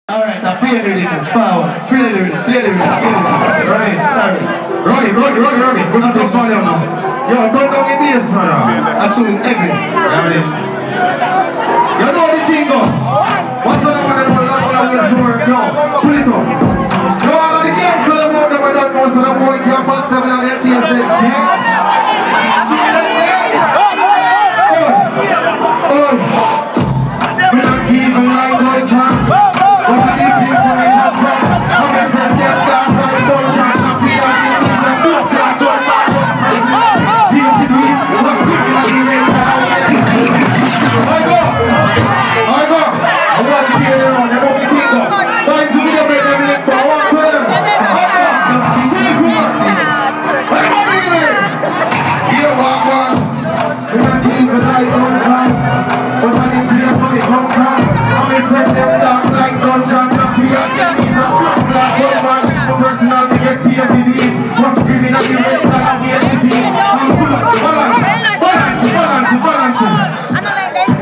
Alright, I play the rhythm, Suave. Play the rhythm, play the rhythm, play the rhythm. Right, sorry. Roddy. Put up this one now. Yo, don't down the bass, man. Actually, heavy. You know the thing goes. Watch out, man, and all long down with the yo, pull it up. Yo, all of the girls, so the more them I don't know, so the boy can box them and let me say, yeah. We don't keep a light on time. But I need you to make a friend. I'm a friend, them down like don't try to feel like you need a book to go back. DTV, what's speaking like you ready to have a DTV? I go. I want to hear them on, they don't be seen though. Why do we don't make them live for? I want to them. I go. Safe room. I go in there. Here, walk on. We don't keep a light on time. But I need place for me come from. I'm a friend, them down like dungeon. Personal to get PLTD. Watch criminal, you ready to have PLTD. I'm pull up, balance.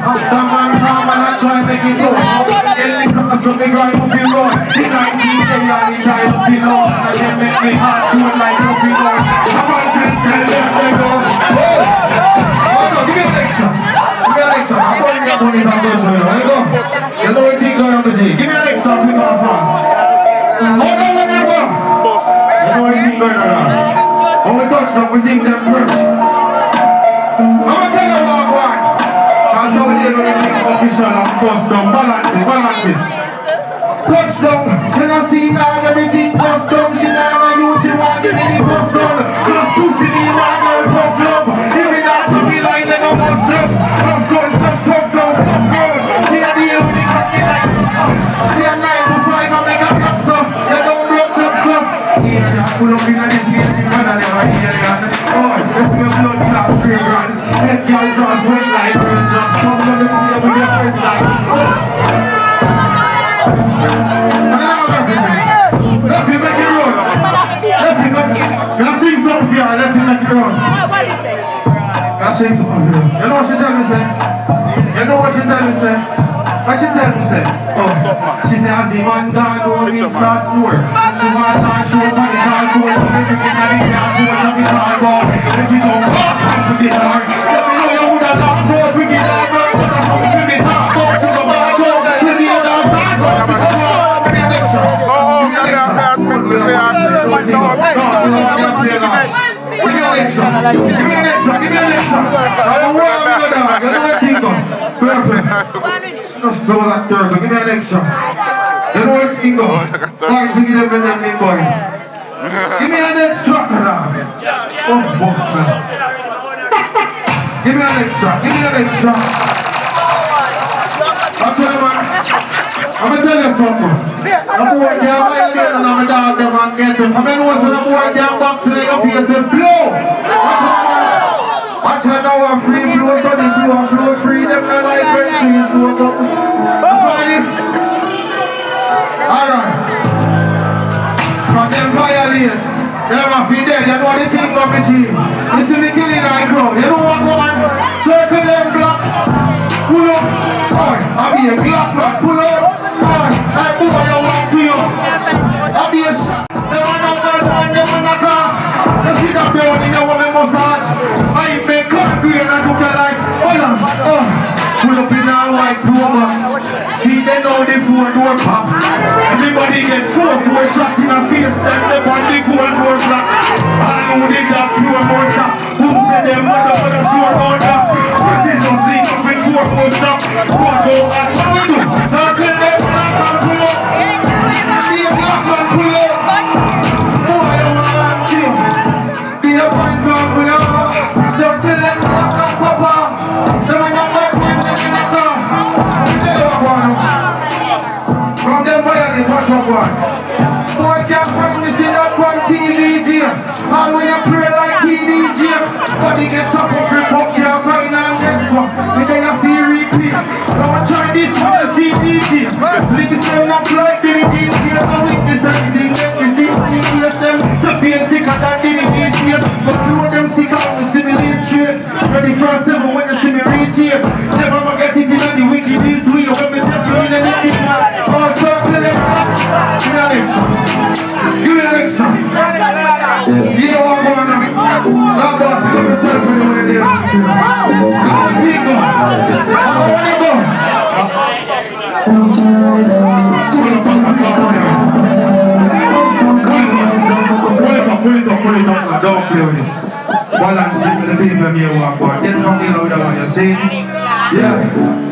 After man, calm and I try make it go. Helicopters from the ground up the road. In 19 they are in die up the Lord. And they make me hard to like up the Lord. I'm going to tell them they go. Oh no, give me an extra. I'm going to get money back to you. There you go. You know what thing going on with you. Give me an extra, quick and fast. When we touch them, we think them first. I'm gonna tell you what I want. That's how we deal with anything official and custom. Balance it. Touchdown, you know see now everything custom. She now on you, she want give me the custom. Just pushing me, my girl for club. If we not to be like they don't must drugs. Of course, of touchdown, fuck girl. She a deal with the cocky like see a 9 to 5 and make a block stuff. You don't block up stuff. Yeah, pull up in a this spaceship and I never hear it. Oh, let's make blood clot fragrance. Let girl draw sweat like raindrops. Some of them play with their face like let him make it run. Let's sing something here. Let him make it run. Let's sing something here. You know what she tell me, say? What she tell me, say? Oh, she say as the man gone home, it starts more. She wants to start show for the car board. So let me get a little coach of the car board. Then she come off and put it on. Let me know you would have laughed for it. We get that girl, but that's how we feel me talk about. She come back home, let me get that fat up. Give me an extra. Give me an extra. Give me an extra. I'm a war, I'm a dog. You know what I think of? Perfect. Just blow that turtle. Give me an extra. You know what I think of? Why to give them a name boy? Give me an extra. Oh, man. Give me an extra. I'll tell you, man. I'm going to tell you something. The boy can't violate and I'm a dog them and get it. From anyone so the boy can't box in your face and blow. Watch out, man. Watch out now, a free flow, so the flow free. Them not like when trees blow up. You find it? Alright. From them violate. Them have been dead. You know the thing of the team. You see me killing that crowd. You know what go on? Circle them block. Pull up. I'll be a glock man. Pull up. That boy I want to you. I'll be a shot. They want to go they want to car. You see that blood in your woman massage. I make concrete and I took a like balance. Pull up in a white pro box. See they know the 4 door pop. Everybody get 4 shots in a face. Then they want the cold 4 black. I know they got 2 more shots. play with it. Balance it with the people that may walk on. Get familiar with that one, you see? Yeah.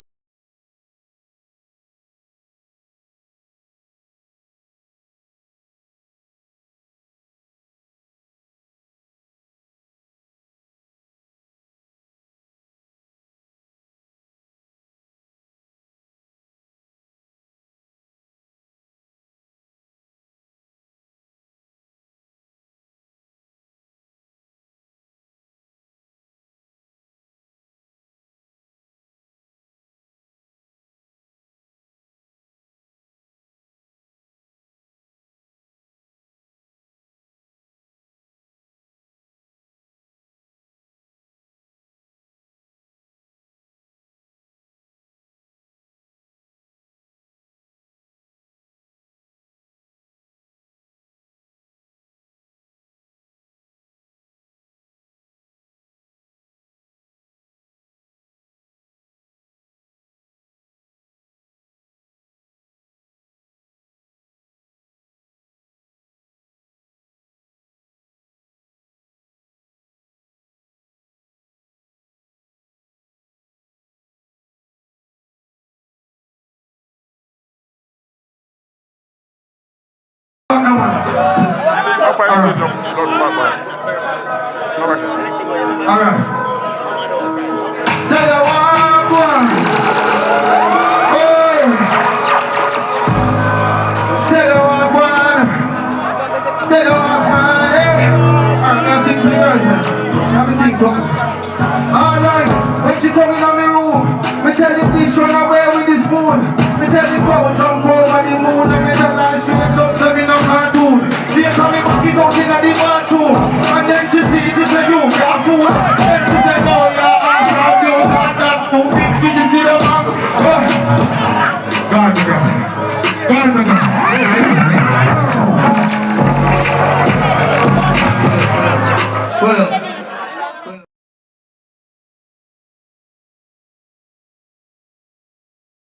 Alright. Tell you what, one. Tell you what, one. Tell you what, man. Alright, now sing for yourself. Let me sing something.